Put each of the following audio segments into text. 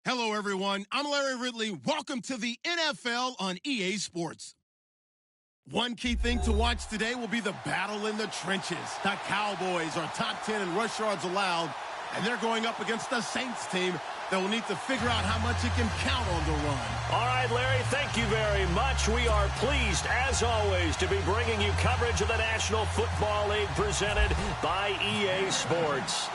Hello, everyone. I'm Larry Ridley. Welcome to the NFL on EA Sports. One key thing to watch today will be the battle in the trenches. The Cowboys are top 10 in rush yards allowed, and they're going up against the Saints team that will need to figure out how much it can count on the run. All right, Larry, thank you very much. We are pleased, as always, to be bringing you coverage of the National Football League presented by EA Sports.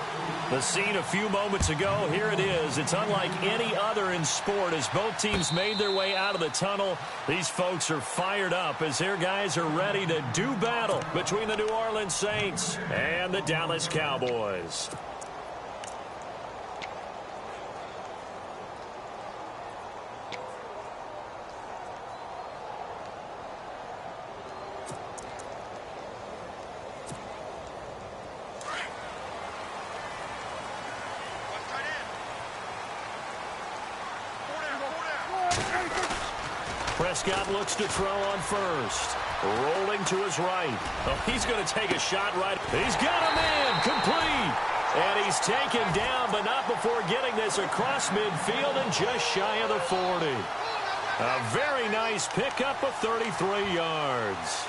The scene a few moments ago, here it is. It's unlike any other in sport as both teams made their way out of the tunnel. These folks are fired up as their guys are ready to do battle between the New Orleans Saints and the Dallas Cowboys. Prescott looks to throw on first. Rolling to his right. Oh, he's going to take a shot right. He's got a man complete. And he's taken down, but not before getting this across midfield and just shy of the 40. A very nice pickup of 33 yards.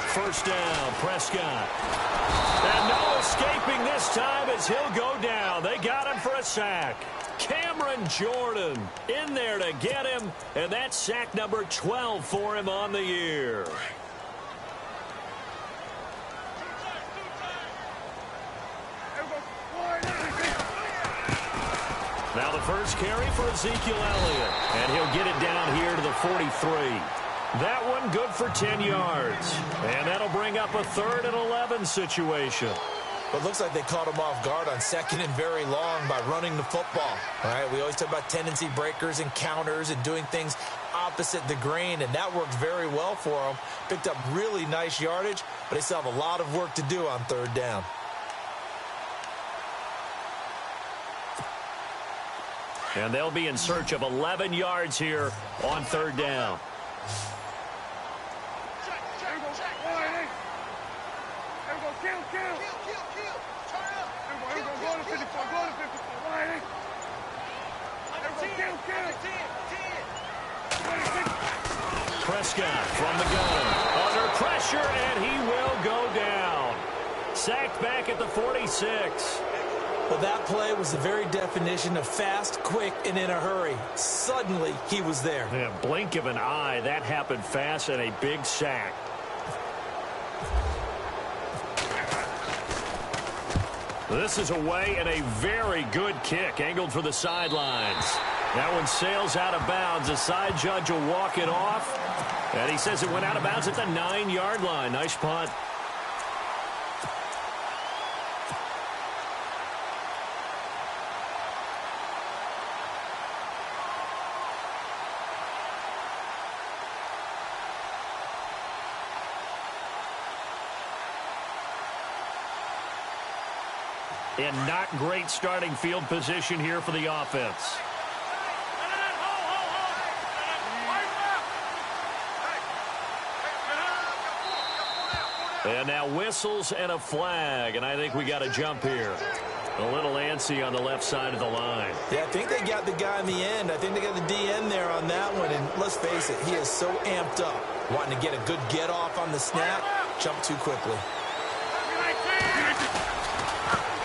First down, Prescott. And no escaping this time as he'll go down. They got him for a sack. Cameron Jordan in there to get him, and that's sack number 12 for him on the year. Now the first carry for Ezekiel Elliott, and he'll get it down here to the 43. That one good for 10 yards. And that'll bring up a 3rd and 11 situation. But it looks like they caught him off guard on 2nd and very long by running the football. All right, we always talk about tendency breakers and counters and doing things opposite the grain, and that worked very well for them. Picked up really nice yardage, but they still have a lot of work to do on 3rd down. And they'll be in search of 11 yards here on 3rd down. Prescott from the gun. Under pressure, and he will go down. Sacked back at the 46. Well, that play was the very definition of fast, quick, and in a hurry. Suddenly, he was there. Yeah, blink of an eye. That happened fast and a big sack. This is away and a very good kick angled for the sidelines. That one sails out of bounds. The side judge will walk it off. And he says it went out of bounds at the 9-yard line. Nice punt. And not great starting field position here for the offense. And now whistles and a flag, and I think we got a jump here. A little antsy on the left side of the line. Yeah, I think they got the guy in the end. I think they got the DN there on that one, and let's face it, he is so amped up. Wanting to get a good get-off on the snap, jump too quickly.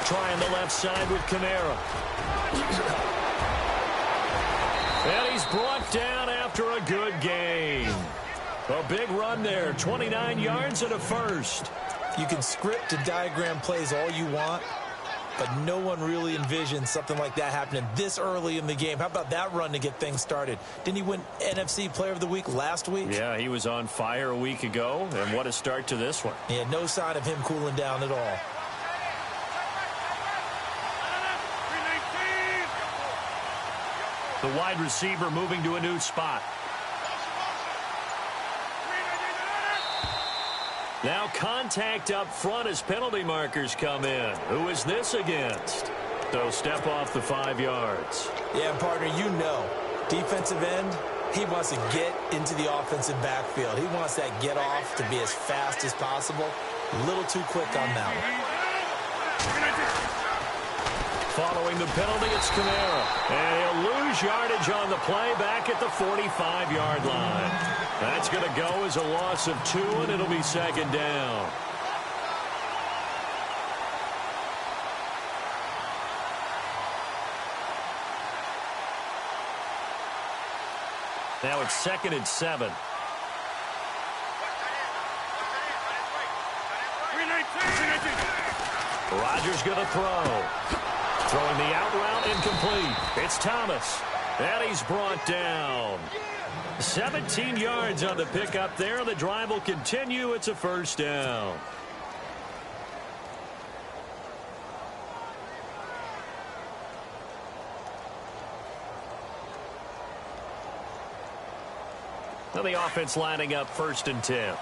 Trying the left side with Kamara. And he's brought down after a good game. A big run there, 29 yards and a first. You can script and diagram plays all you want, but no one really envisioned something like that happening this early in the game. How about that run to get things started? Didn't he win NFC Player of the Week last week? Yeah, he was on fire a week ago, and what a start to this one. Yeah, no sign of him cooling down at all. The wide receiver moving to a new spot. Now contact up front as penalty markers come in. Who is this against? So step off the 5 yards. Yeah, partner, you know, defensive end, he wants to get into the offensive backfield. He wants that get off to be as fast as possible. A little too quick on that one. Following the penalty, it's Kamara. And he'll lose yardage on the play back at the 45-yard line. That's going to go as a loss of 2, and it'll be second down. Now it's 2nd and 7. Rodgers going to throw. Throwing the out route incomplete. It's Thomas. And he's brought down. 17 yards on the pickup there. The drive will continue. It's a first down. Now the offense lining up 1st and 10.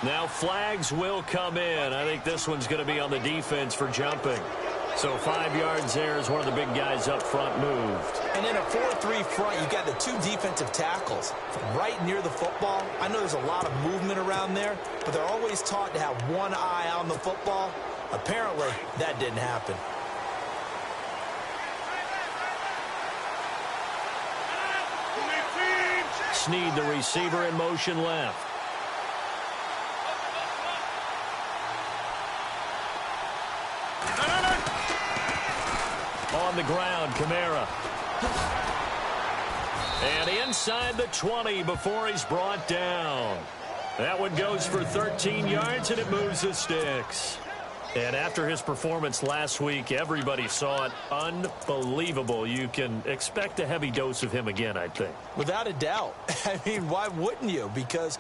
Now flags will come in. I think this one's going to be on the defense for jumping. So 5 yards there as one of the big guys up front moved. And in a 4-3 front, you've got the 2 defensive tackles right near the football. I know there's a lot of movement around there, but they're always taught to have one eye on the football. Apparently, that didn't happen. Snead, the receiver, in motion left. On the ground, Kamara. And inside the 20 before he's brought down. That one goes for 13 yards, and it moves the sticks. And after his performance last week, everybody saw it. Unbelievable. You can expect a heavy dose of him again, I think. Without a doubt. I mean, why wouldn't you? Because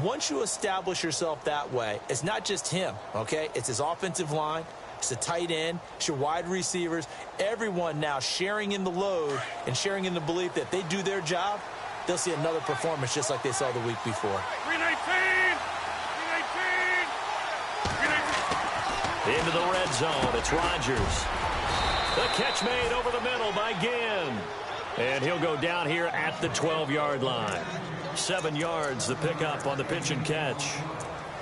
once you establish yourself that way, it's not just him, okay? It's his offensive line. It's the tight end. It's your wide receivers. Everyone now sharing in the load and sharing in the belief that they do their job, they'll see another performance just like they saw the week before. 319! Into the red zone. It's Rodgers. The catch made over the middle by Ginn. And he'll go down here at the 12-yard line. 7 yards, the pickup on the pitch and catch.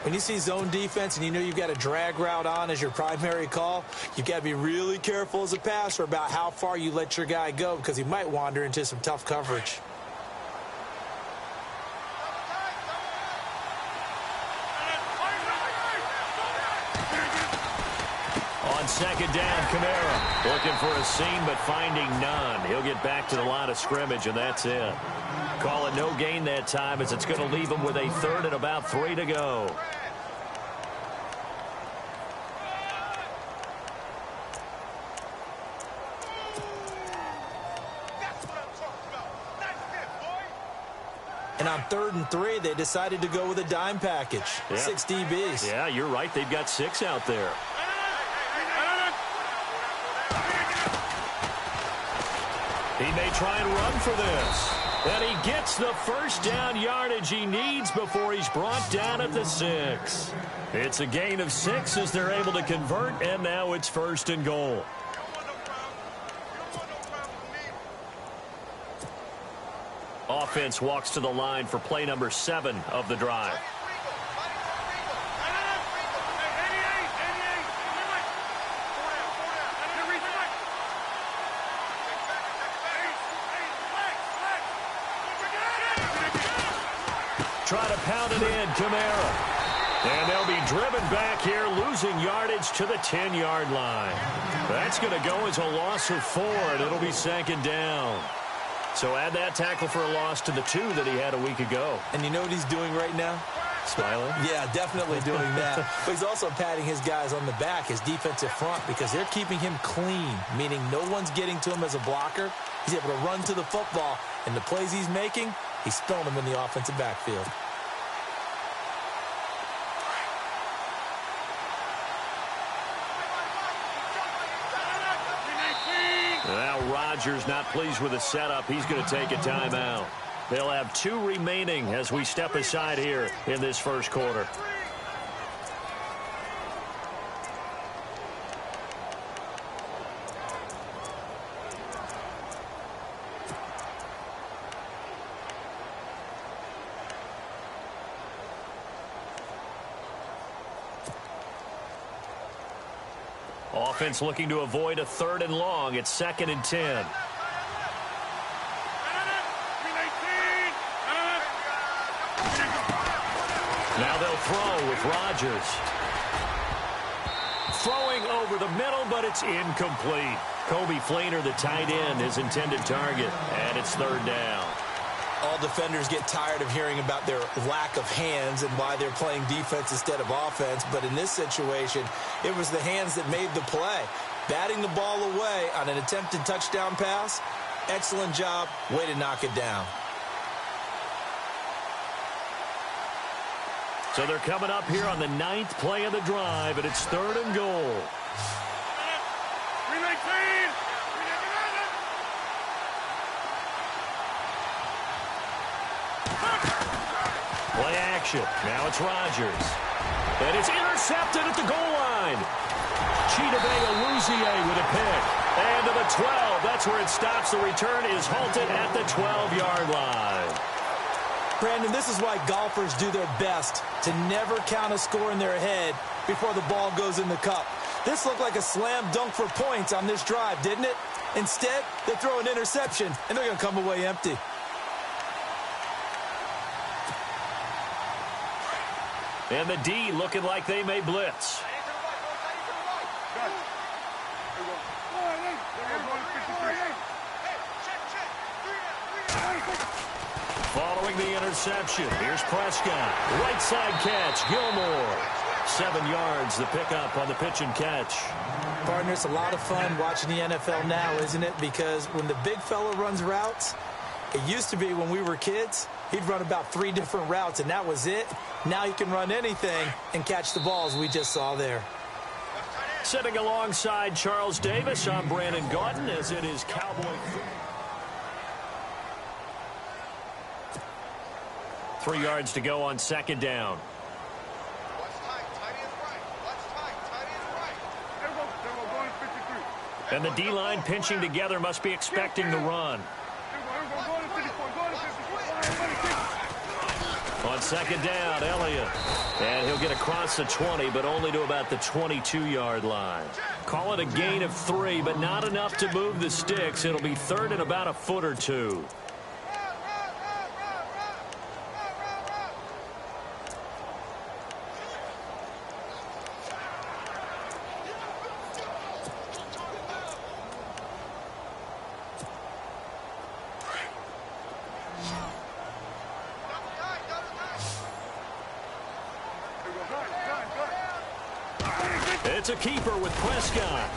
When you see zone defense and you know you've got a drag route on as your primary call, you've got to be really careful as a passer about how far you let your guy go because he might wander into some tough coverage. On second down, Kamara looking for a seam but finding none. He'll get back to the line of scrimmage, and that's it. Call it no gain that time as it's going to leave him with a 3rd and about 3 to go. And on 3rd and 3, they decided to go with a dime package. Yeah. 6 DBs. Yeah, you're right. They've got 6 out there. He may try and run for this. And he gets the first down yardage he needs before he's brought down at the 6. It's a gain of 6 as they're able to convert, and now it's 1st and goal. Offense walks to the line for play number 7 of the drive. Try to pound it in, Kamara. And they'll be driven back here, losing yardage to the 10-yard line. That's going to go as a loss of 4, and it'll be 2nd down. So add that tackle for a loss to the 2 that he had a week ago. And you know what he's doing right now? Smiling? Yeah, definitely doing that. But he's also patting his guys on the back, his defensive front, because they're keeping him clean, meaning no one's getting to him as a blocker. He's able to run to the football, and the plays he's making, he's spilling them in the offensive backfield. Now Rodgers not pleased with the setup. He's going to take a timeout. They'll have 2 remaining as we step aside here in this first quarter. Offense looking to avoid a 3rd and long. It's 2nd and 10. Now they'll throw with Rodgers. Throwing over the middle, but it's incomplete. Kobe Fleener, the tight end, his intended target, and it's 3rd down. All defenders get tired of hearing about their lack of hands and why they're playing defense instead of offense. But in this situation, it was the hands that made the play. Batting the ball away on an attempted touchdown pass, excellent job. Way to knock it down. So they're coming up here on the 9th play of the drive, and it's 3rd and goal. Play action. Now it's Rodgers. And it's intercepted at the goal line. Chidobe Awuzie with a pick. And to the 12. That's where it stops. The return is halted at the 12-yard line. Brandon, this is why golfers do their best to never count a score in their head before the ball goes in the cup. This looked like a slam dunk for points on this drive, didn't it? Instead, they throw an interception, and they're going to come away empty. And the D looking like they may blitz. Following the interception, here's Prescott. Right side catch, Gilmore. 7 yards, the pickup on the pitch and catch. Partner, it's a lot of fun watching the NFL now, isn't it? Because when the big fella runs routes, it used to be when we were kids, he'd run about 3 different routes, and that was it. Now he can run anything and catch the balls we just saw there. Sitting alongside Charles Davis, I'm Brandon Gaudin, as it is Cowboy. 3 yards to go on 2nd down. And the D-line pinching together must be expecting the run. On 2nd down, Elliott. And he'll get across the 20, but only to about the 22-yard line. Call it a gain of 3, but not enough to move the sticks. It'll be 3rd and about a foot or 2. It's a keeper with Prescott.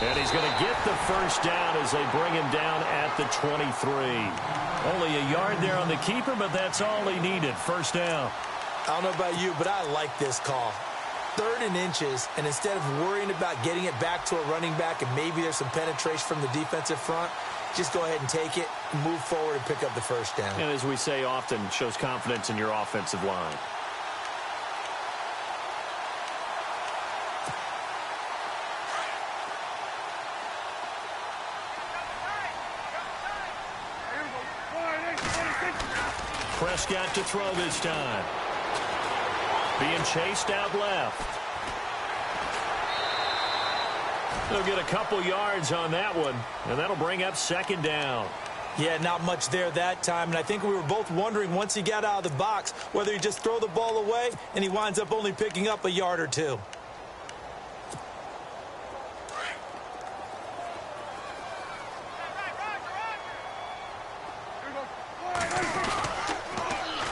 And he's going to get the first down as they bring him down at the 23. Only a yard there on the keeper, but that's all he needed. First down. I don't know about you, but I like this call. 3rd and inches, and instead of worrying about getting it back to a running back and maybe there's some penetration from the defensive front, just go ahead and take it, move forward, and pick up the first down. And as we say often, shows confidence in your offensive line. Prescott to throw this time. Being chased out left. They'll get a couple yards on that one, and that'll bring up 2nd down. Yeah, not much there that time, and I think we were both wondering once he got out of the box whether he just throw the ball away and he winds up only picking up a yard or 2.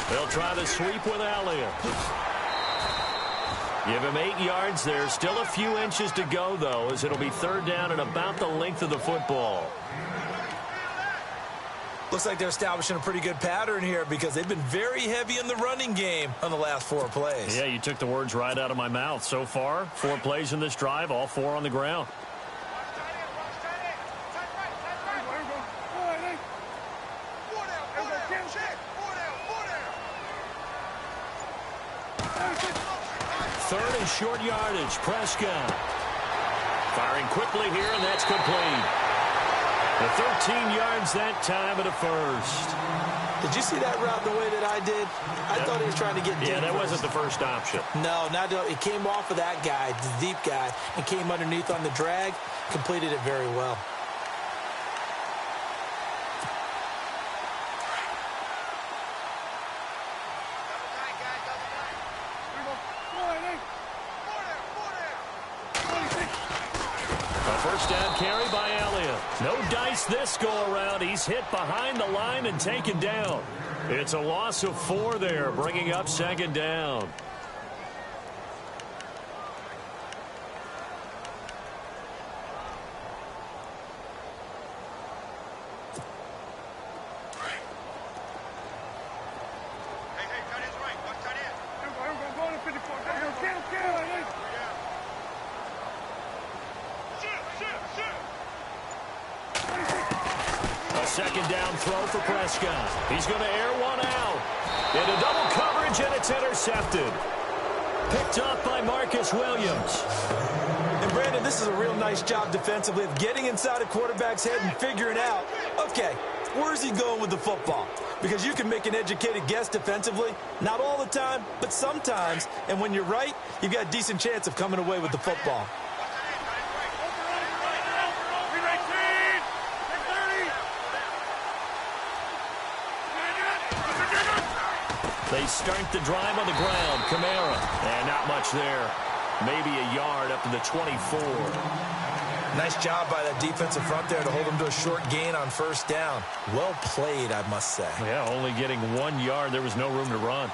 They'll try the sweep with Elliott. Give him 8 yards there. Still a few inches to go, though, as it'll be 3rd down and about the length of the football. Looks like they're establishing a pretty good pattern here because they've been very heavy in the running game on the last 4 plays. Yeah, you took the words right out of my mouth. So far, 4 plays in this drive, all 4 on the ground. third and short yardage. Prescott firing quickly here, and that's complete. The 13 yards that time at a first. Did you see that route the way that I did? I thought he was trying to get deep. Yeah, that first. wasn't the first option. No, not it came off of that guy, the deep guy, and came underneath on the drag. Completed it very well. First down carry by Elliott. No dice this go-around. He's hit behind the line and taken down. It's a loss of 4 there, bringing up second down. Second down throw for Prescott. He's going to air one out. Into double coverage, and it's intercepted. Picked up by Marcus Williams. And, Brandon, this is a real nice job defensively of getting inside a quarterback's head and figuring out, okay, where's he going with the football? Because you can make an educated guess defensively. Not all the time, but sometimes. And when you're right, you've got a decent chance of coming away with the football. They start the drive on the ground. Kamara. And not much there. Maybe a yard up to the 24. Nice job by that defensive front there to hold him to a short gain on first down. Well played, I must say. Yeah, only getting 1 yard. There was no room to run.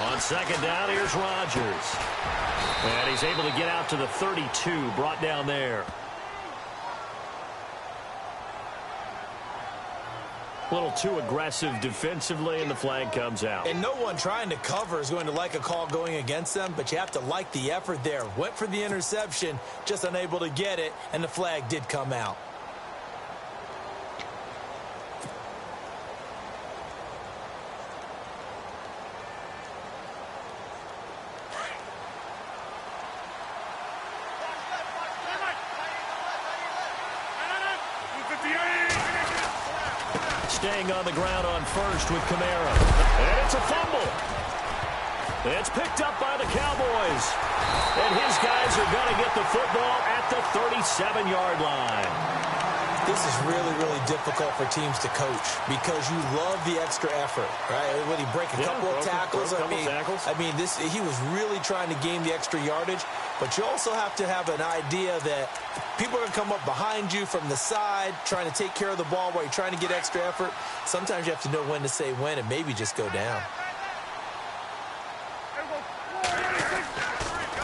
On second down, here's Rodgers. And he's able to get out to the 32, brought down there. A little too aggressive defensively, and the flag comes out. And no one trying to cover is going to like a call going against them, but you have to like the effort there. Went for the interception, just unable to get it, and the flag did come out. Staying on the ground on first with Kamara. And it's a fumble. It's picked up by the Cowboys. And his guys are going to get the football at the 37-yard line. This is really, really difficult for teams to coach because you love the extra effort, right? When he break a couple of tackles, I mean, he was really trying to gain the extra yardage, but you also have to have an idea that people are going to come up behind you from the side trying to take care of the ball while you're trying to get extra effort. Sometimes you have to know when to say when and maybe just go down.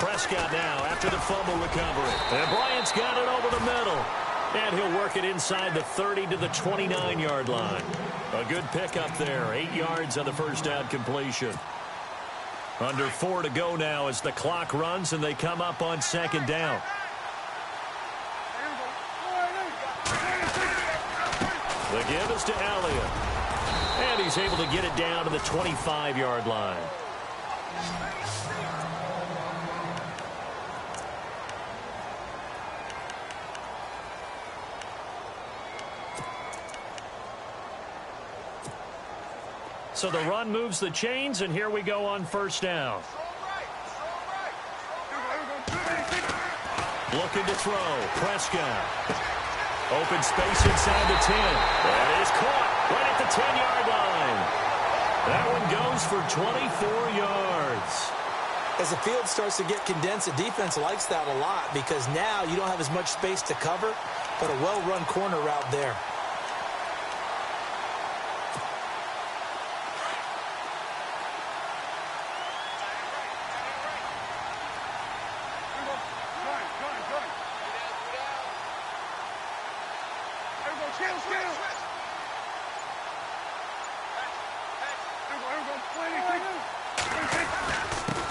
Prescott now after the fumble recovery. And Bryant's got it over the middle. And he'll work it inside the 30 to the 29-yard line. A good pickup there. 8 yards on the first down completion. Under 4 to go now as the clock runs and they come up on second down. The give is to Elliott. And he's able to get it down to the 25-yard line. So the run moves the chains, and here we go on first down. Looking to throw. Prescott. Open space inside the 10. That is caught right at the 10-yard line. That one goes for 24 yards. As the field starts to get condensed, the defense likes that a lot because now you don't have as much space to cover, but a well-run corner route there.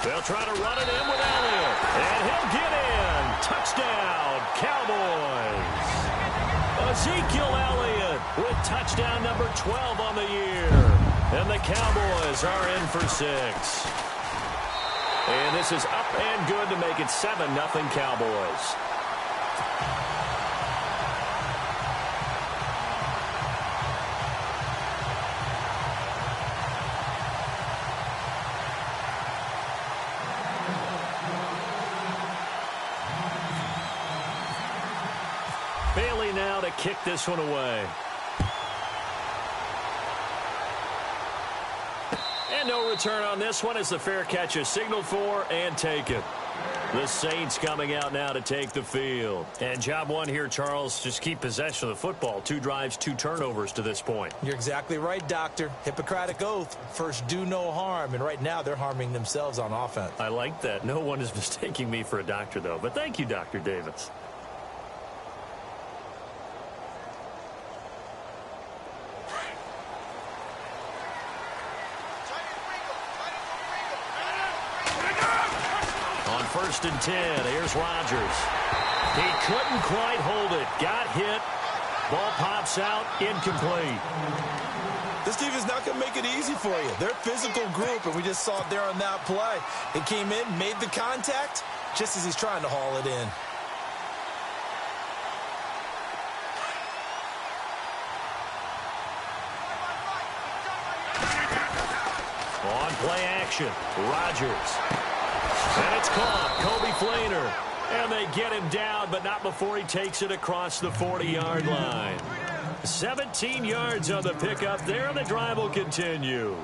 They'll try to run it in with Elliott. And he'll get in. Touchdown, Cowboys. Ezekiel Elliott with touchdown number 12 on the year. And the Cowboys are in for 6. And this is up and good to make it 7-0 Cowboys. Bailey now to kick this one away. And no return on this one as the fair catch is signaled for and taken. The Saints coming out now to take the field. And job one here, Charles, just keep possession of the football. 2 drives, 2 turnovers to this point. You're exactly right, Doctor. Hippocratic oath. First, do no harm. And right now, they're harming themselves on offense. I like that. No one is mistaking me for a doctor, though. But thank you, Dr. Davis. First and 10. Here's Rodgers. He couldn't quite hold it. Got hit. Ball pops out. Incomplete. This team is not going to make it easy for you. They're a physical group, and we just saw it there on that play. It came in, made the contact, just as he's trying to haul it in. On play action, Rodgers. And it's caught, Kobe Flainer. And they get him down, but not before he takes it across the 40-yard line. 17 yards on the pickup there, and the drive will continue.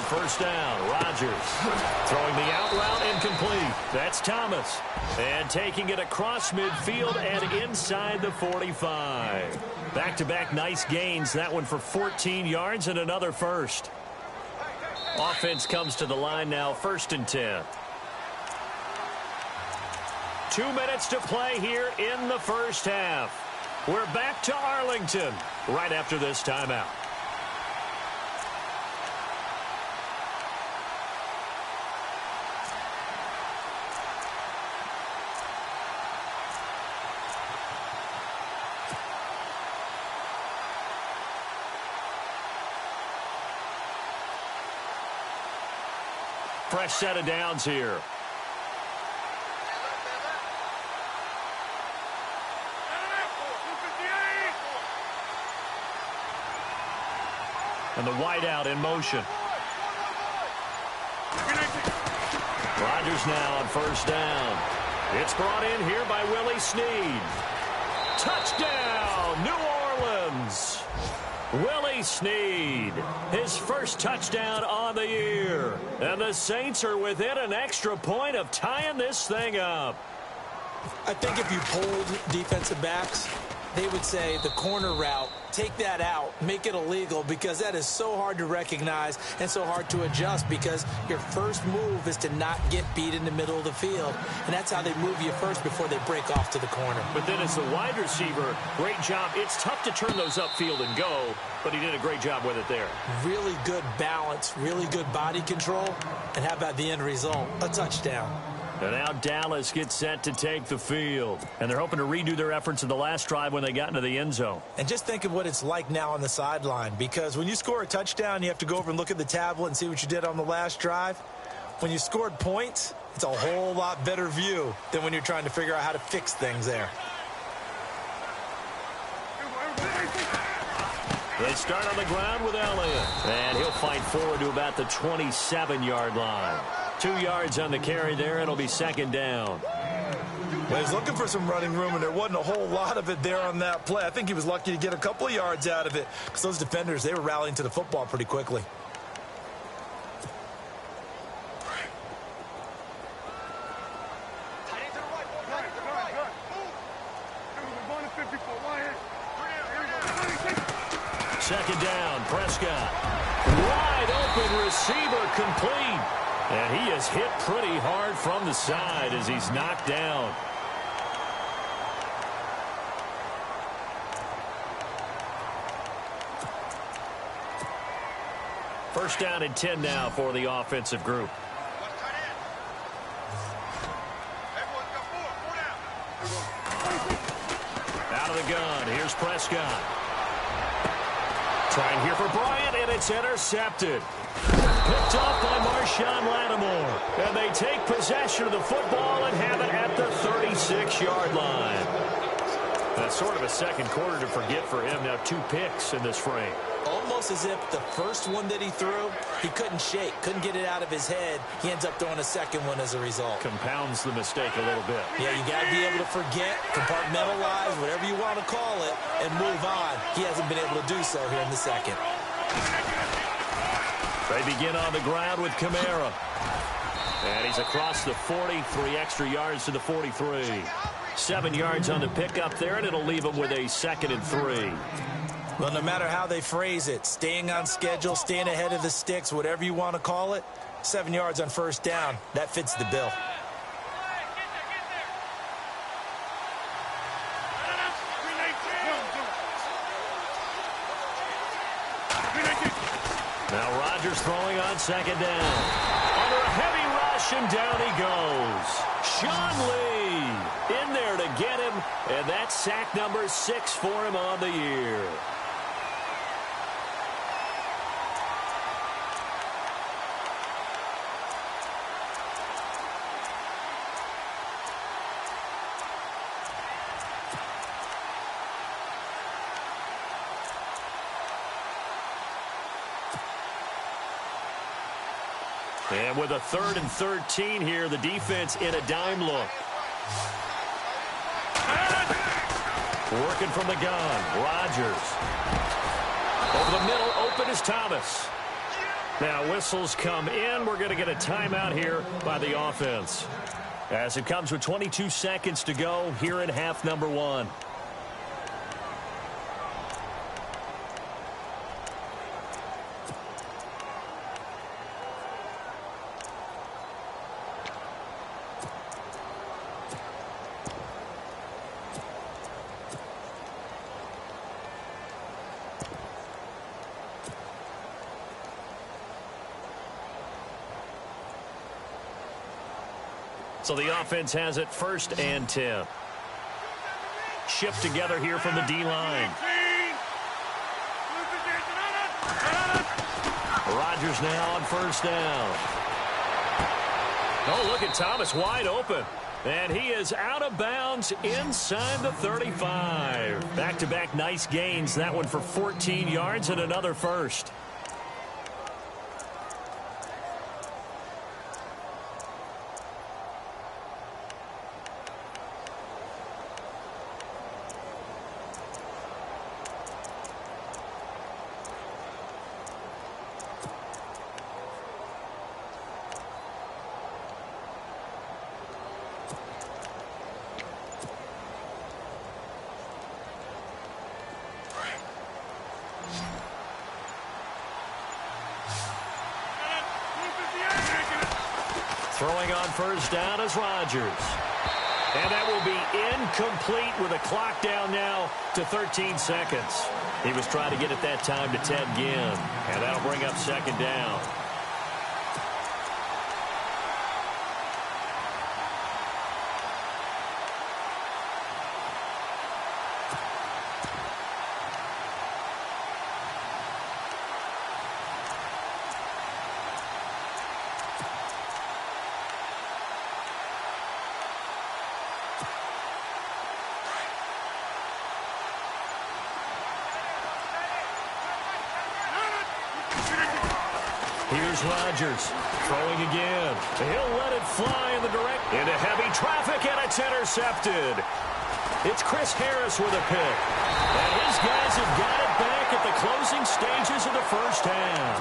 First down, Rodgers throwing the out route incomplete. That's Thomas. And taking it across midfield and inside the 45. Back-to-back nice gains. That one for 14 yards and another first. Offense comes to the line now, 1st and 10. 2 minutes to play here in the first half. We're back to Arlington right after this timeout. Fresh set of downs here. And the wideout in motion. Rodgers now on first down. It's brought in here by Willie Snead. Touchdown, New Orleans. Willie Snead, his first touchdown on the year. And the Saints are within an extra point of tying this thing up. I think if you polled defensive backs, they would say the corner route, take that out, make it illegal, because that is so hard to recognize and so hard to adjust, because your first move is to not get beat in the middle of the field. And that's how they move you first before they break off to the corner. But then as the wide receiver, great job. It's tough to turn those upfield and go, but he did a great job with it there. Really good balance, really good body control. And how about the end result? A touchdown. And now Dallas gets set to take the field. And they're hoping to redo their efforts in the last drive when they got into the end zone. And just think of what it's like now on the sideline, because when you score a touchdown, you have to go over and look at the tablet and see what you did on the last drive. When you scored points, it's a whole lot better view than when you're trying to figure out how to fix things there. They start on the ground with Elliott. And he'll fight forward to about the 27-yard line. 2 yards on the carry there. It'll be second down. Well, he's looking for some running room, and there wasn't a whole lot of it there on that play. I think he was lucky to get a couple of yards out of it, because those defenders, they were rallying to the football pretty quickly. Second down, Prescott. Wide open receiver complete. And he is hit pretty hard from the side as he's knocked down. First down and 10 now for the offensive group. Out of the gun, here's Prescott. Trying here for Bryant, and it's intercepted. Picked off by Marshawn Lattimore. And they take possession of the football and have it at the 36-yard line. That's sort of a second quarter to forget for him. Now 2 picks in this frame. Almost as if the first one that he threw, he couldn't shake, couldn't get it out of his head. He ends up throwing a second one as a result. Compounds the mistake a little bit. Yeah, you got to be able to forget, compartmentalize, whatever you want to call it, and move on. He hasn't been able to do so here in the second. They begin on the ground with Kamara. And he's across the 40, 3 extra yards to the 43. 7 yards on the pickup there, and it'll leave him with a 2nd and 3. Well, no matter how they phrase it, staying on schedule, staying ahead of the sticks, whatever you want to call it, 7 yards on first down, that fits the bill. Now Rodgers throwing on 2nd down. Under a heavy rush, and down he goes. Sean Lee in there to get him, and that's sack number 6 for him on the year. And with a 3rd and 13 here, the defense in a dime look. Working from the gun, Rodgers. Over the middle, open is Thomas. Now whistles come in. We're going to get a timeout here by the offense, as it comes with 22 seconds to go here in half number 1. So the offense has it 1st and 10. Shift together here from the D-line. Rodgers now on 1st down. Oh, look at Thomas wide open. And he is out of bounds inside the 35. Back-to-back nice gains. That one for 14 yards and another first. Throwing on 1st down is Rodgers. And that will be incomplete with a clock down now to 13 seconds. He was trying to get it that time to 10 again. And that'll bring up 2nd down. Here's Rodgers throwing again. He'll let it fly in the direct into heavy traffic, and it's intercepted. It's Chris Harris with a pick. And his guys have got it back at the closing stages of the first half.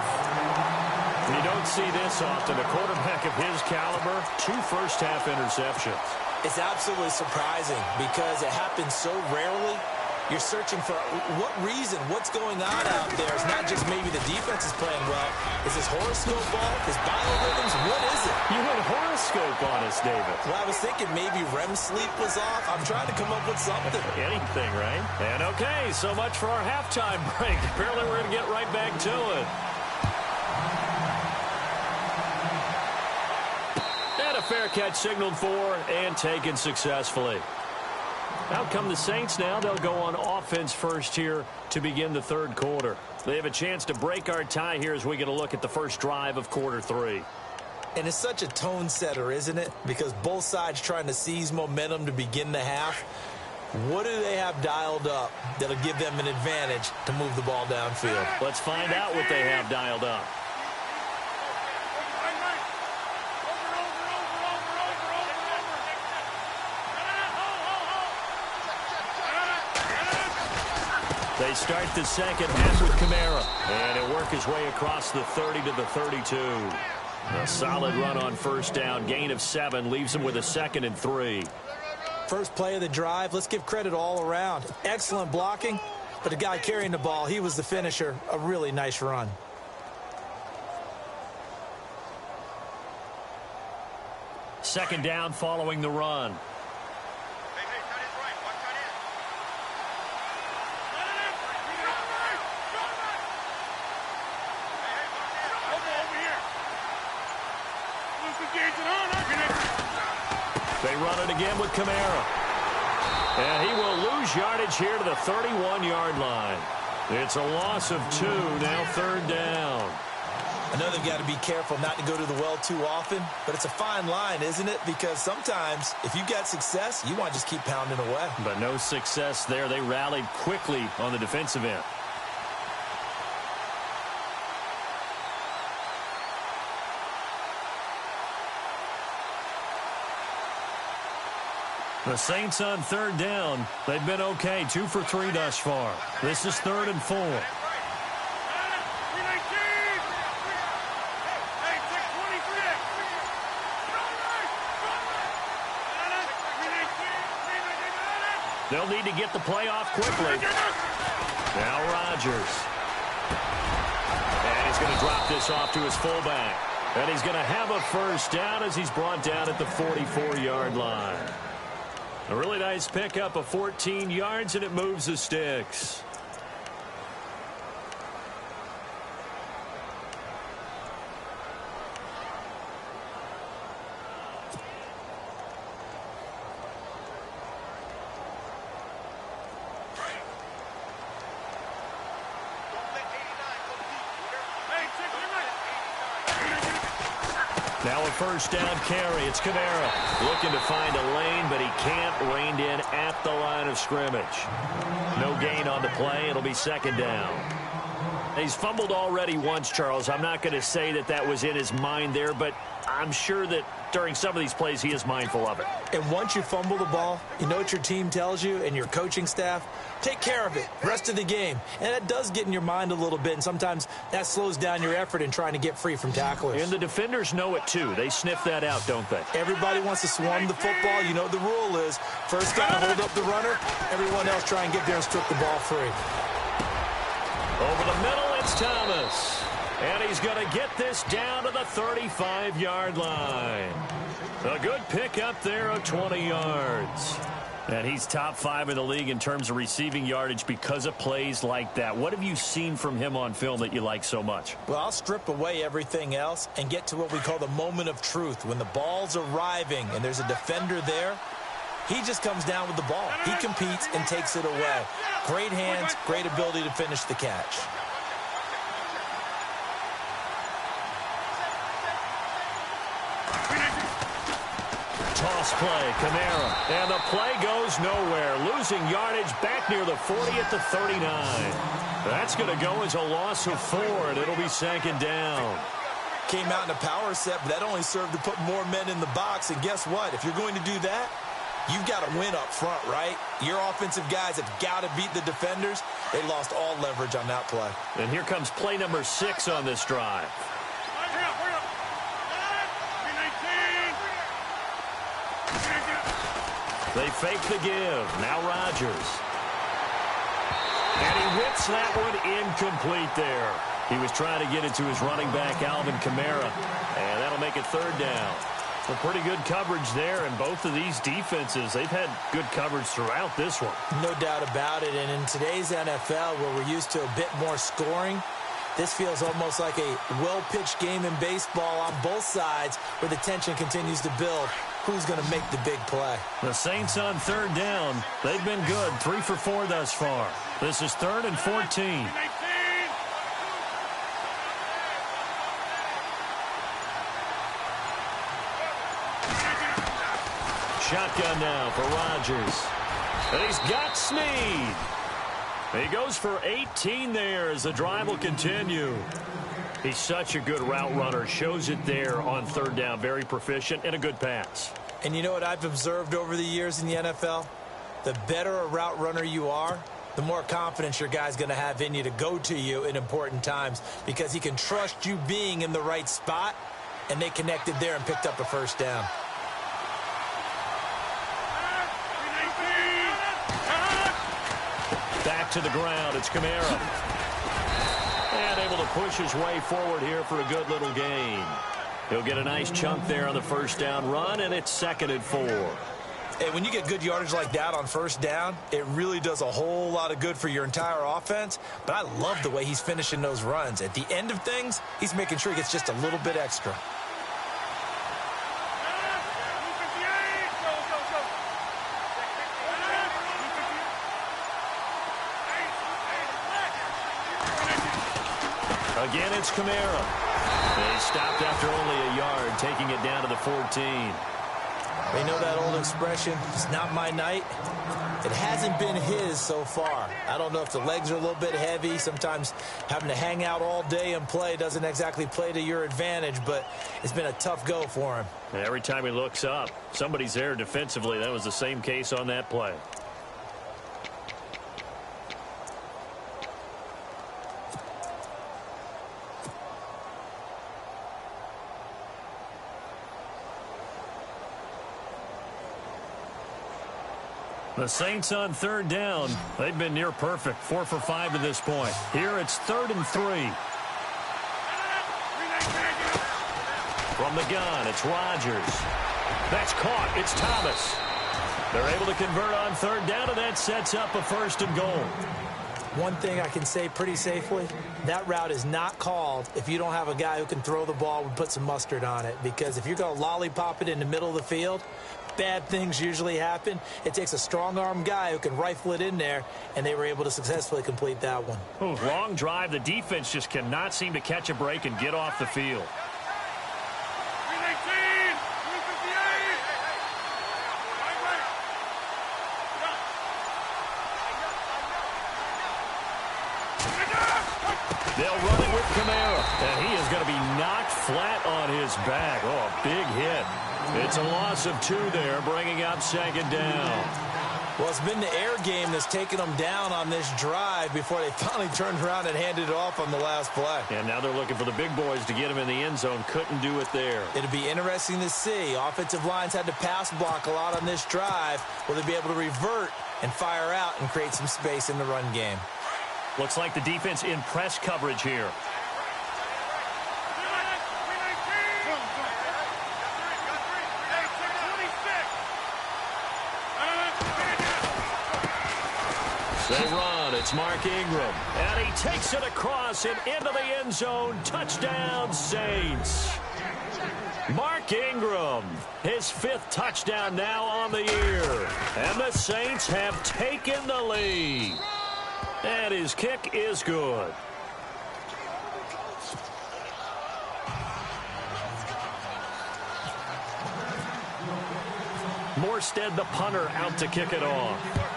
You don't see this often. A quarterback of his caliber, 2 first-half interceptions. It's absolutely surprising because it happens so rarely. You're searching for what reason, what's going on out there. It's not just maybe the defense is playing well. Is this horoscope ball? Is biorhythms? What is it? You went horoscope on us, David. Well, I was thinking maybe REM sleep was off. I'm trying to come up with something. Anything, right? And okay, so much for our halftime break. Apparently we're going to get right back to it. And a fair catch signaled for and taken successfully. Out come the Saints now. They'll go on offense first here to begin the third quarter. They have a chance to break our tie here as we get a look at the first drive of quarter three. And it's such a tone setter, isn't it? Because both sides trying to seize momentum to begin the half. What do they have dialed up that'll give them an advantage to move the ball downfield? Let's find out what they have dialed up. They start the second half with Kamara. And it work his way across the 30 to the 32. A solid run on first down. Gain of 7 leaves him with a 2nd and 3. First play of the drive, let's give credit all around. Excellent blocking, but the guy carrying the ball, he was the finisher. A really nice run. Second down following the run. They run it again with Kamara. And he will lose yardage here to the 31-yard line. It's a loss of 2, now third down. I know they've got to be careful not to go to the well too often, but it's a fine line, isn't it? Because sometimes if you've got success, you want to just keep pounding away. But no success there. They rallied quickly on the defensive end. The Saints on third down. They've been okay. 2 for 3 thus far. This is 3rd and 4. They'll need to get the play off quickly. Now Rodgers. And he's going to drop this off to his fullback. And he's going to have a first down as he's brought down at the 44-yard line. A really nice pickup of 14 yards, and it moves the sticks. Now a first down carry. It's Kamara looking to find a lane, but he can't. Reined in at the line of scrimmage. No gain on the play. It'll be second down. He's fumbled already once, Charles. I'm not going to say that that was in his mind there, but I'm sure that during some of these plays he is mindful of it. And once you fumble the ball, you know what your team tells you and your coaching staff? Take care of it. Rest of the game. And that does get in your mind a little bit, and sometimes that slows down your effort in trying to get free from tacklers. And the defenders know it too. They sniff that out, don't they? Everybody wants to swarm the football. You know what the rule is. First guy to hold up the runner, everyone else try and get there and strip the ball free. Over the middle, it's Thomas. And he's going to get this down to the 35-yard line. A good pickup there of 20 yards. And he's top 5 in the league in terms of receiving yardage because of plays like that. What have you seen from him on film that you like so much? Well, I'll strip away everything else and get to what we call the moment of truth. When the ball's arriving and there's a defender there, he just comes down with the ball. He competes and takes it away. Great hands, great ability to finish the catch. Toss play, Kamara. And the play goes nowhere. Losing yardage back near the 40 at the 39. That's going to go as a loss of 4, and it'll be second down. Came out in a power set, but that only served to put more men in the box. And guess what? If you're going to do that, you've got to win up front, right? Your offensive guys have got to beat the defenders. They lost all leverage on that play. And here comes play number 6 on this drive. They fake the give. Now Rodgers. And he whips that one incomplete there. He was trying to get it to his running back, Alvin Kamara, and that'll make it third down. So pretty good coverage there, and both of these defenses, they've had good coverage throughout this one. No doubt about it, and in today's NFL, where we're used to a bit more scoring, this feels almost like a well-pitched game in baseball on both sides where the tension continues to build. Who's going to make the big play? The Saints on third down. They've been good, 3 for 4 thus far. This is 3rd and 14. Shotgun now for Rodgers. And he's got Snead. He goes for 18 there as the drive will continue. He's such a good route runner. Shows it there on third down. Very proficient and a good pass. And you know what I've observed over the years in the NFL? The better a route runner you are, the more confidence your guy's going to have in you to go to you in important times because he can trust you being in the right spot, and they connected there and picked up a first down. Back to the ground. It's Kamara. And able to push his way forward here for a good little gain. He'll get a nice chunk there on the first down run, and it's 2nd and 4. Hey, when you get good yardage like that on first down, it really does a whole lot of good for your entire offense. But I love the way he's finishing those runs. At the end of things, he's making sure he gets just a little bit extra. Again, it's Kamara. He stopped after only a yard, taking it down to the 14. They know that old expression, it's not my night. It hasn't been his so far. I don't know if the legs are a little bit heavy. Sometimes having to hang out all day and play doesn't exactly play to your advantage, but it's been a tough go for him. Every time he looks up, somebody's there defensively. That was the same case on that play. The Saints on third down. They've been near perfect. 4 for 5 to this point. Here it's 3rd and 3. From the gun, it's Rodgers. That's caught. It's Thomas. They're able to convert on third down, and that sets up a 1st and goal. One thing I can say pretty safely, that route is not called if you don't have a guy who can throw the ball and put some mustard on it. Because if you're going to lollipop it in the middle of the field, bad things usually happen. It takes a strong-arm guy who can rifle it in there, and they were able to successfully complete that one. Ooh, long drive. The defense just cannot seem to catch a break and get off the field. They'll run it with Kamara, and he is going to be knocked flat on his back. Oh, a big hit. It's a loss of 2 there, bringing up 2nd down. Well, it's been the air game that's taken them down on this drive before they finally turned around and handed it off on the last play. And now they're looking for the big boys to get him in the end zone. Couldn't do it there. It'll be interesting to see. Offensive lines had to pass block a lot on this drive. Will they be able to revert and fire out and create some space in the run game? Looks like the defense in press coverage here. They run. It's Mark Ingram. And he takes it across and into the end zone. Touchdown, Saints. Mark Ingram, his 5th touchdown now on the year. And the Saints have taken the lead. And his kick is good. Morstead, the punter, out to kick it off.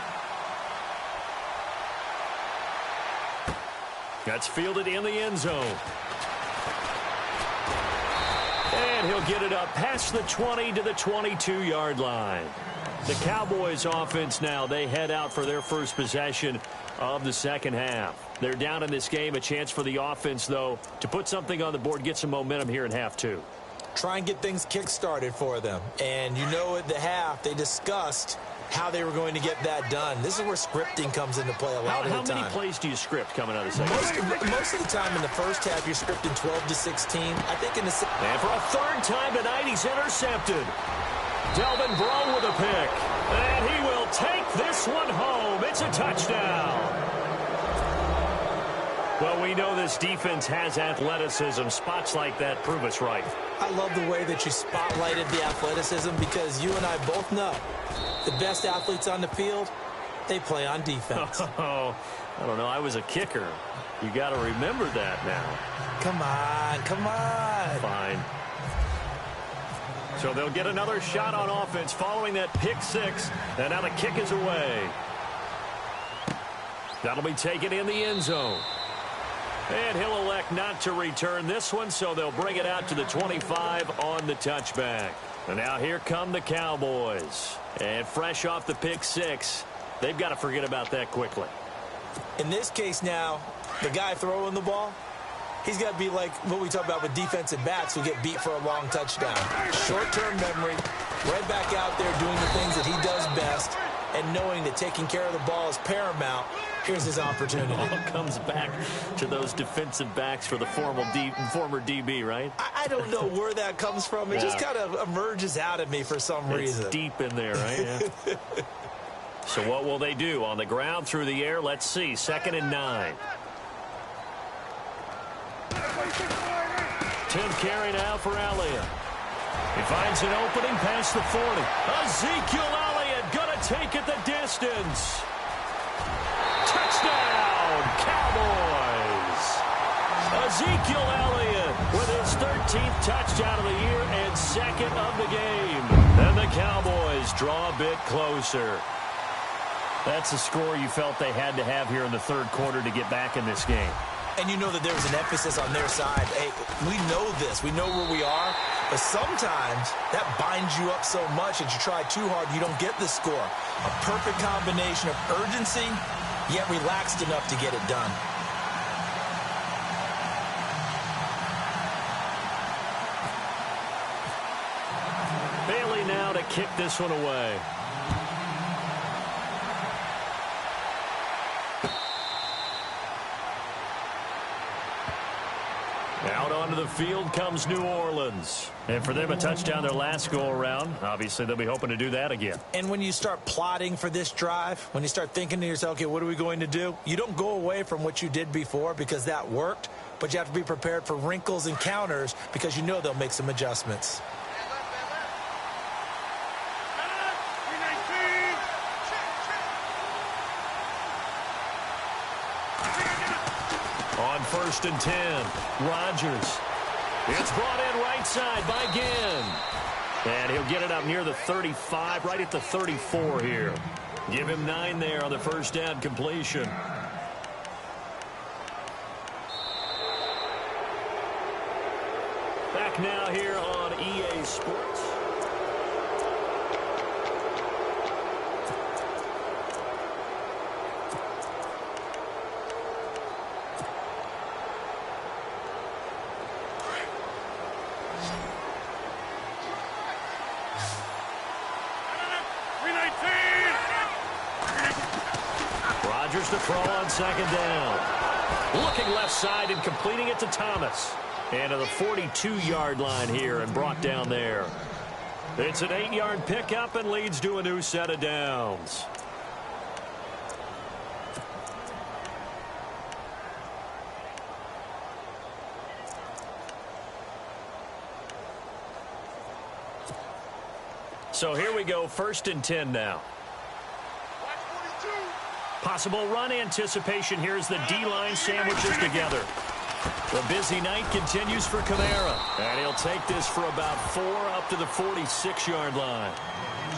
That's fielded in the end zone. And he'll get it up past the 20 to the 22-yard line. The Cowboys offense now, they head out for their first possession of the second half. They're down in this game. A chance for the offense, though, to put something on the board, get some momentum here in half 2. Try and get things kick-started for them. And you know at the half, they discussed how they were going to get that done. This is where scripting comes into play a lot of the time. How many plays do you script coming out of the second? Most of the time in the first half, you're scripting 12 to 16. I think in the... And for a third time tonight, he's intercepted. Delvin Breaux with a pick. And he will take this one home. It's a touchdown. Well, we know this defense has athleticism. Spots like that prove us right. I love the way that you spotlighted the athleticism because you and I both know the best athletes on the field, they play on defense. Oh, I don't know. I was a kicker. You got to remember that now. Come on, come on. Fine. So they'll get another shot on offense following that pick six. And now the kick is away. That'll be taken in the end zone. And he'll elect not to return this one, so they'll bring it out to the 25 on the touchback. And now here come the Cowboys. And fresh off the pick six, they've got to forget about that quickly. In this case now, the guy throwing the ball, he's got to be like what we talk about with defensive backs who get beat for a long touchdown. Short-term memory, right back out there doing the things that he does best, and knowing that taking care of the ball is paramount. Here's his opportunity. It all comes back to those defensive backs for the former DB, right? I don't know where that comes from. It just kind of emerges out of me for some reason. It's deep in there, right? Yeah. So what will they do? On the ground, through the air? Let's see. 2nd and 9. Tim carry now for Elliott. He finds an opening past the 40. Ezekiel Elliott going to take it the distance. Touchdown, Cowboys! Ezekiel Elliott with his 13th touchdown of the year and 2nd of the game. And the Cowboys draw a bit closer. That's a score you felt they had to have here in the 3rd quarter to get back in this game. And you know that there was an emphasis on their side. Hey, we know this. We know where we are. But sometimes that binds you up so much that you try too hard, you don't get the score. A perfect combination of urgency, yet relaxed enough to get it done. Bailey now to kick this one away. Out onto the field comes New Orleans. And for them, a touchdown their last go-around. Obviously, they'll be hoping to do that again. And when you start plotting for this drive, when you start thinking to yourself, okay, what are we going to do? You don't go away from what you did before because that worked, but you have to be prepared for wrinkles and counters because you know they'll make some adjustments. On 1st and 10, Rodgers. It's brought in right side by Ginn. And he'll get it up near the 35, right at the 34 here. Give him 9 there on the first down completion. Back now here on EA Sports. Rodgers to throw on 2nd down. Looking left side and completing it to Thomas. And to the 42-yard line here and brought down there. It's an 8-yard pickup and leads to a new set of downs. So here we go, 1st and 10 now. Possible run anticipation here as the D-line sandwiches together. The busy night continues for Kamara. And he'll take this for about 4 up to the 46-yard line.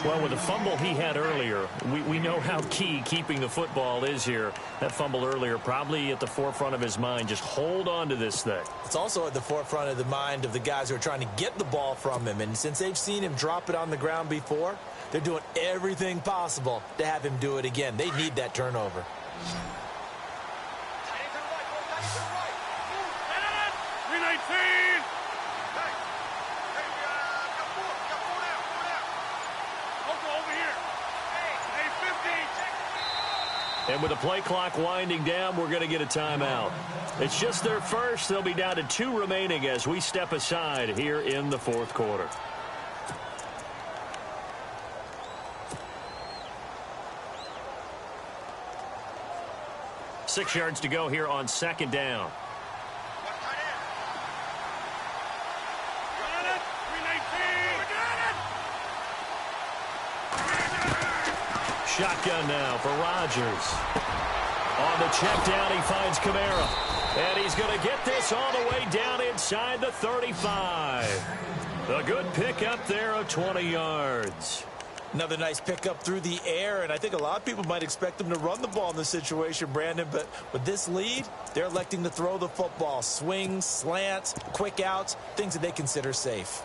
Well, with the fumble he had earlier, we know how key keeping the football is here. That fumble earlier probably at the forefront of his mind. Just hold on to this thing. It's also at the forefront of the mind of the guys who are trying to get the ball from him. And since they've seen him drop it on the ground before, they're doing everything possible to have him do it again. They need that turnover. And with the play clock winding down, we're going to get a timeout. It's just their first. They'll be down to 2 remaining as we step aside here in the fourth quarter. Six yards to go here on second down. Shotgun now for Rodgers. On the check down, he finds Kamara. And he's going to get this all the way down inside the 35. A good pickup there of 20 yards. Another nice pickup through the air, and I think a lot of people might expect them to run the ball in this situation, Brandon, but with this lead, they're electing to throw the football. Swings, slants, quick outs, things that they consider safe.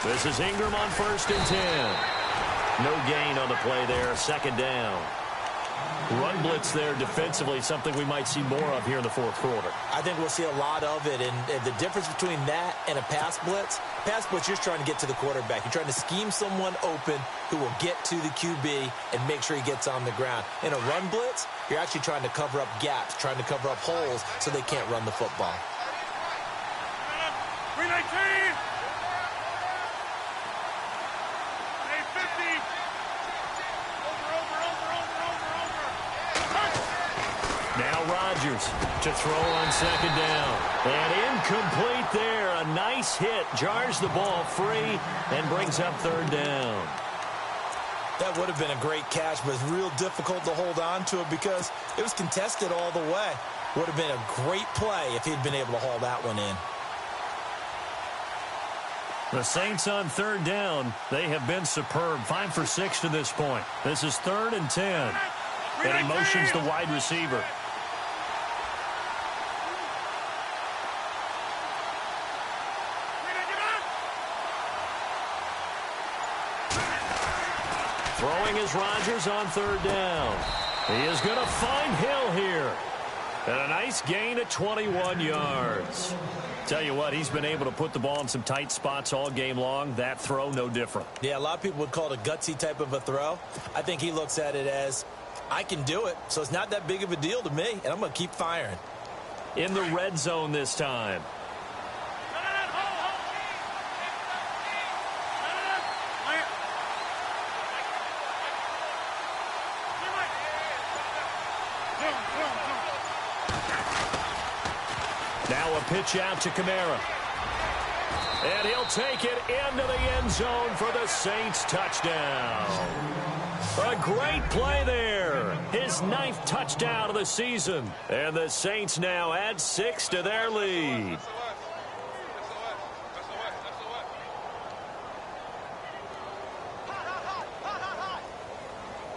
This is Ingram on 1st and 10. No gain on the play there, second down. Run blitz there defensively, something we might see more of here in the fourth quarter. I think we'll see a lot of it, and the difference between that and a pass blitz, you're trying to get to the quarterback. You're trying to scheme someone open who will get to the QB and make sure he gets on the ground. In a run blitz, you're actually trying to cover up gaps, trying to cover up holes so they can't run the football. 319! Now Rodgers to throw on second down. And incomplete there. A nice hit. Jars the ball free and brings up third down. That would have been a great catch, but it's real difficult to hold on to it because it was contested all the way. Would have been a great play if he'd been able to haul that one in. The Saints on third down. They have been superb. 5 for 6 to this point. This is 3rd and 10. And he motions the wide receiver. Throwing is Rodgers on third down. He is going to find Hill here. And a nice gain of 21 yards. Tell you what, he's been able to put the ball in some tight spots all game long. That throw, no different. Yeah, a lot of people would call it a gutsy type of a throw. I think he looks at it as, I can do it, so it's not that big of a deal to me, and I'm going to keep firing. In the red zone this time. Now a pitch out to Kamara. And he'll take it into the end zone for the Saints touchdown. A great play there. His 9th touchdown of the season. And the Saints now add 6 to their lead.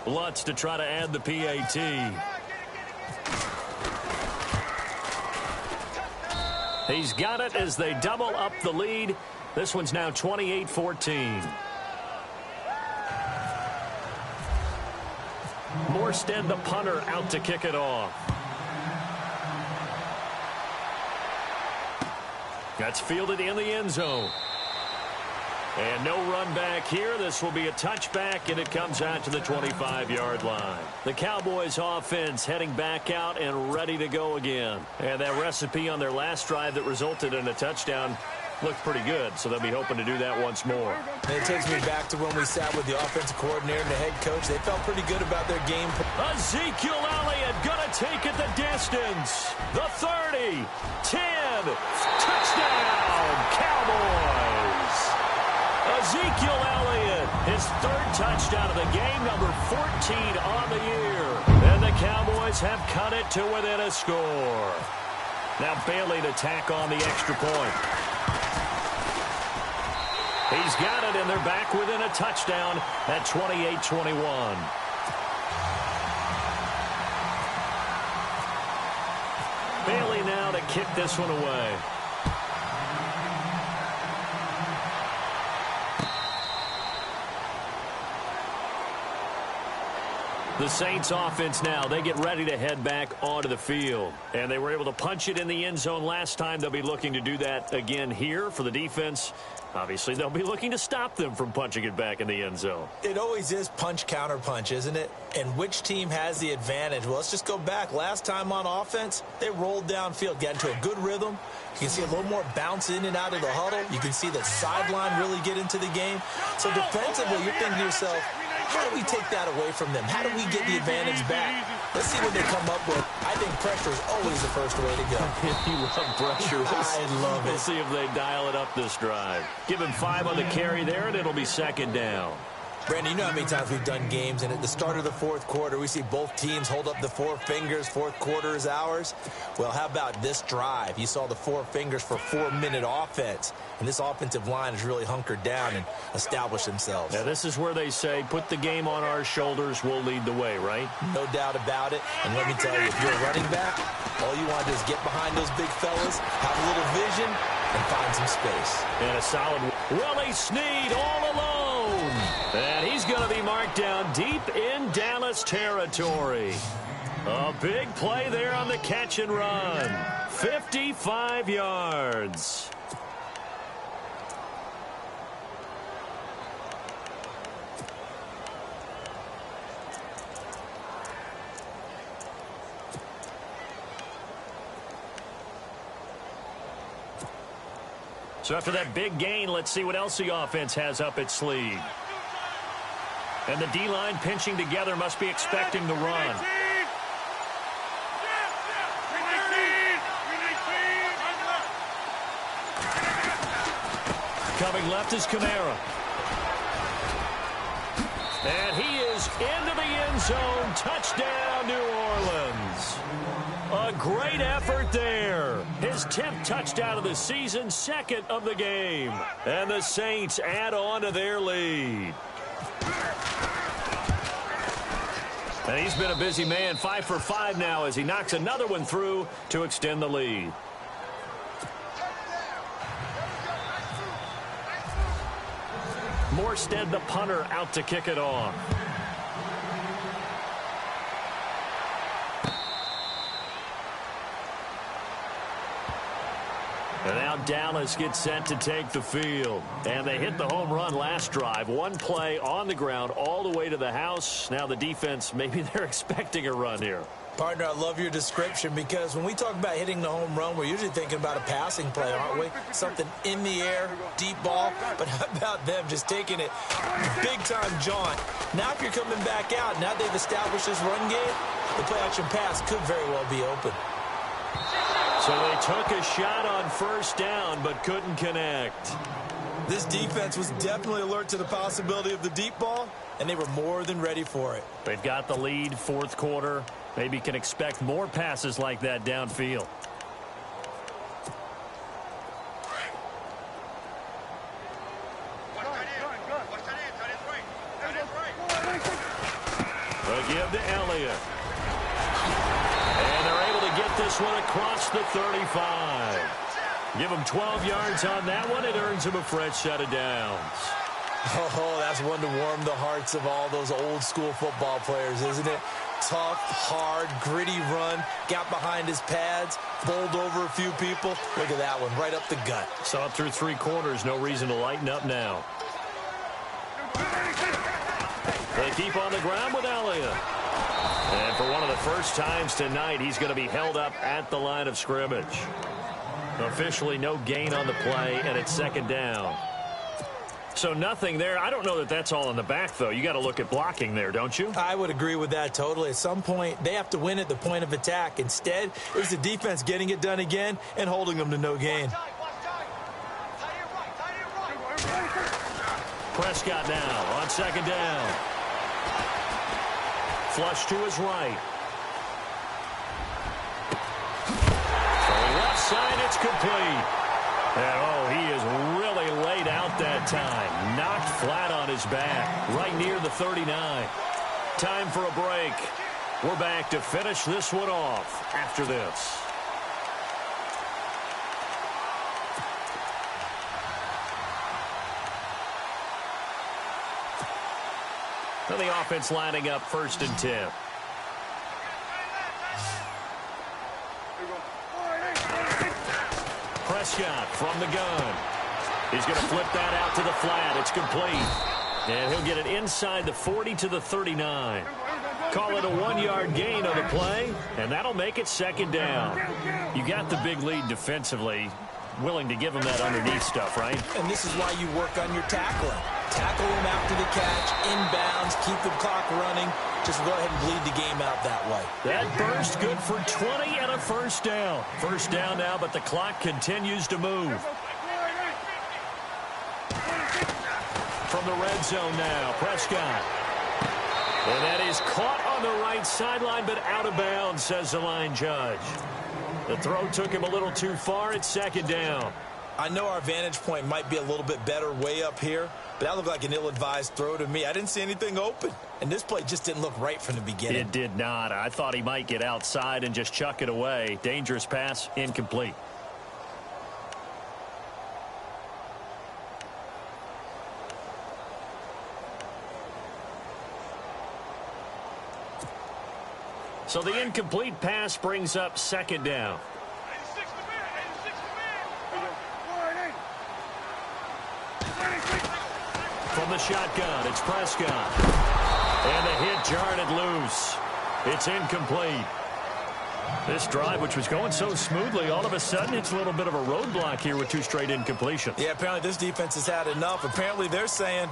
Lutz to try to add the PAT. He's got it as they double up the lead. This one's now 28-14. Morstead, the punter, out to kick it off. That's fielded in the end zone. And no run back here. This will be a touchback, and it comes out to the 25-yard line. The Cowboys offense heading back out and ready to go again. And that recipe on their last drive that resulted in a touchdown looked pretty good, so they'll be hoping to do that once more. And it takes me back to when we sat with the offensive coordinator and the head coach. They felt pretty good about their game. Ezekiel Elliott gonna take it the distance. The 30, 10, touchdown, Cowboys. Ezekiel Elliott, his 3rd touchdown of the game, number 14 on the year. And the Cowboys have cut it to within a score. Now Bailey to tack on the extra point. He's got it, and they're back within a touchdown at 28-21. Bailey now to kick this one away. The Saints offense now, they get ready to head back onto the field. And they were able to punch it in the end zone last time. They'll be looking to do that again here for the defense. Obviously, they'll be looking to stop them from punching it back in the end zone. It always is punch, counter punch, isn't it? And which team has the advantage? Well, let's just go back. Last time on offense, they rolled downfield, got into a good rhythm. You can see a little more bounce in and out of the huddle. You can see the sideline really get into the game. So defensively, you're thinking to yourself, how do we take that away from them? How do we get the advantage back? Let's see what they come up with. I think pressure is always the first way to go. You love pressure. I love it. We'll see if they dial it up this drive. Give him 5 on the carry there, and it'll be second down. Brandon, you know how many times we've done games, and at the start of the fourth quarter, we see both teams hold up the 4 fingers, fourth quarter is ours. Well, how about this drive? You saw the 4 fingers for 4-minute offense, and this offensive line has really hunkered down and established themselves. Now, this is where they say, put the game on our shoulders, we'll lead the way, right? No doubt about it, and let me tell you, if you're a running back, all you want to do is get behind those big fellas, have a little vision, and find some space. And a solid Willie Snead all alone. And he's going to be marked down deep in Dallas territory. A big play there on the catch and run. 55 yards. So after that big gain, let's see what else the offense has up its sleeve. And the D-line pinching together must be expecting the run. Coming left is Kamara. And he is into the end zone. Touchdown, New Orleans. A great effort there. His 10th touchdown of the season, 2nd of the game. And the Saints add on to their lead. And he's been a busy man, 5 for 5 now as he knocks another one through to extend the lead. Morstead, the punter, out to kick it off. And now Dallas gets set to take the field. And they hit the home run last drive. One play on the ground all the way to the house. Now the defense, maybe they're expecting a run here. Partner, I love your description because when we talk about hitting the home run, we're usually thinking about a passing play, aren't we? Something in the air, deep ball. But how about them just taking it big-time jaunt? Now if you're coming back out, now they've established this run game, the play-action pass could very well be open. So they took a shot on first down but couldn't connect. This defense was definitely alert to the possibility of the deep ball, and they were more than ready for it. They've got the lead, fourth quarter. Maybe can expect more passes like that downfield. A give to Elliott. And they're able to get this one across the 35. Give him 12 yards on that one. It earns him a fresh set of downs. Oh, that's one to warm the hearts of all those old-school football players, isn't it? Tough, hard, gritty run. Got behind his pads, bowled over a few people. Look at that one, right up the gut. Saw it through 3 quarters. No reason to lighten up now. They keep on the ground with Elliott. And for one of the first times tonight, he's going to be held up at the line of scrimmage. Officially no gain on the play, and it's second down. So nothing there. I don't know that that's all in the back, though. You got to look at blocking there, don't you? I would agree with that totally. At some point, they have to win at the point of attack. Instead, it was the defense getting it done again and holding them to no gain. Prescott now on second down. Flush to his right. From left side, it's complete. And, oh, he is really laid out that time. Knocked flat on his back, right near the 39. Time for a break. We're back to finish this one off after this. And the offense lining up 1st and 10. Prescott from the gun. He's going to flip that out to the flat. It's complete. And he'll get it inside the 40 to the 39. Call it a 1-yard gain on the play, and that'll make it 2nd down. You got the big lead defensively. Willing to give him that underneath stuff, right? And this is why you work on your tackling. Tackle him after the catch, inbounds, keep the clock running. Just go ahead and bleed the game out that way. That burst good for 20 and a 1st down. 1st down now, but the clock continues to move. From the red zone now, Prescott. And that is caught on the right sideline, but out of bounds, says the line judge. The throw took him a little too far. It's 2nd down. I know our vantage point might be a little bit better way up here, but that looked like an ill-advised throw to me. I didn't see anything open, and this play just didn't look right from the beginning. It did not. I thought he might get outside and just chuck it away. Dangerous pass, incomplete. So the incomplete pass brings up 2nd down. From the shotgun, it's Prescott. And the hit jarred it loose. It's incomplete. This drive, which was going so smoothly, all of a sudden it's a little bit of a roadblock here with 2 straight incompletions. Yeah, apparently this defense has had enough. Apparently they're saying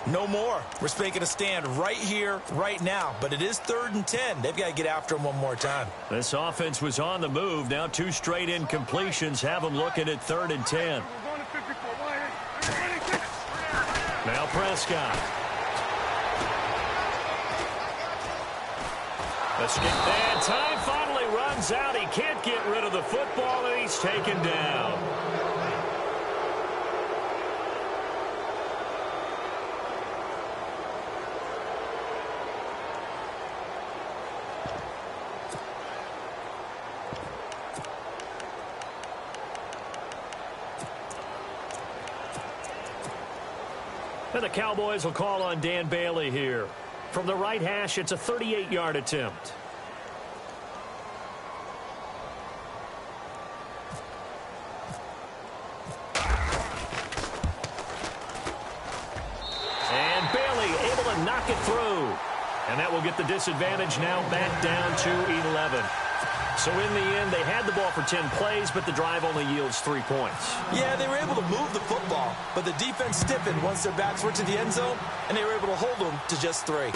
no more. We're making a stand right here, right now. But it is 3rd and 10. They've got to get after him one more time. This offense was on the move. Now 2 straight incompletions have them looking at 3rd and 10. Now Prescott. And time finally runs out. He can't get rid of the football, and he's taken down. And the Cowboys will call on Dan Bailey here. From the right hash, it's a 38-yard attempt. And Bailey able to knock it through. And that will get the disadvantage now back down to 11. So in the end, they had the ball for 10 plays, but the drive only yields 3 points. Yeah, they were able to move the football, but the defense stiffened once their backs were to the end zone, and they were able to hold them to just 3.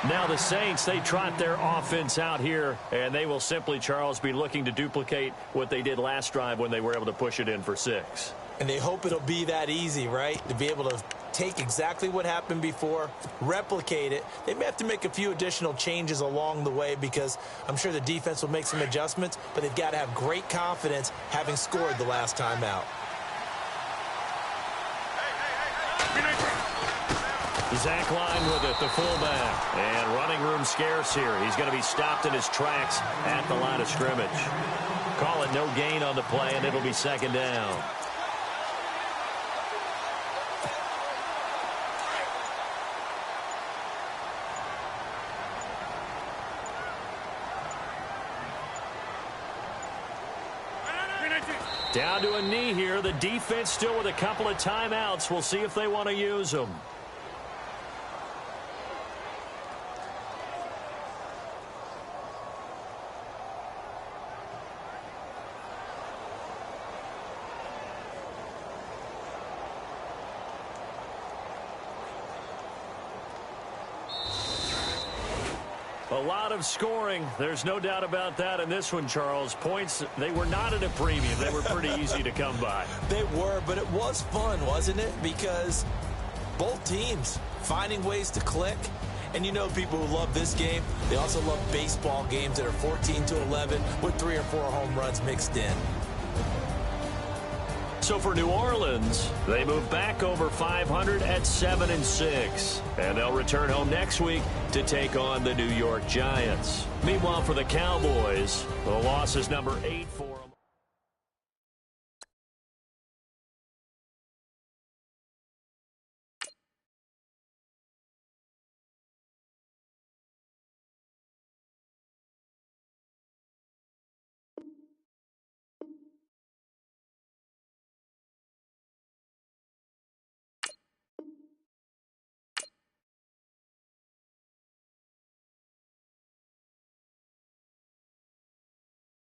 Now the Saints, they trot their offense out here, and they will simply, Charles, be looking to duplicate what they did last drive when they were able to push it in for 6. And they hope it'll be that easy, right? To be able to take exactly what happened before, replicate it. They may have to make a few additional changes along the way because I'm sure the defense will make some adjustments, but they've got to have great confidence having scored the last time out. Zach Line with it, the fullback. And running room scarce here. He's going to be stopped in his tracks at the line of scrimmage. Call it no gain on the play, and it'll be 2nd down. Down to a knee here. The defense still with a couple of timeouts. We'll see if they want to use them. A lot of scoring. There's no doubt about that in this one, Charles. Points, they were not at a premium. They were pretty easy to come by. They were, but it was fun, wasn't it? Because both teams finding ways to click. And you know people who love this game, they also love baseball games that are 14-11 with 3 or 4 home runs mixed in. So for New Orleans, they move back over 500 at 7-6. And they'll return home next week to take on the New York Giants. Meanwhile, for the Cowboys, the loss is number 8 for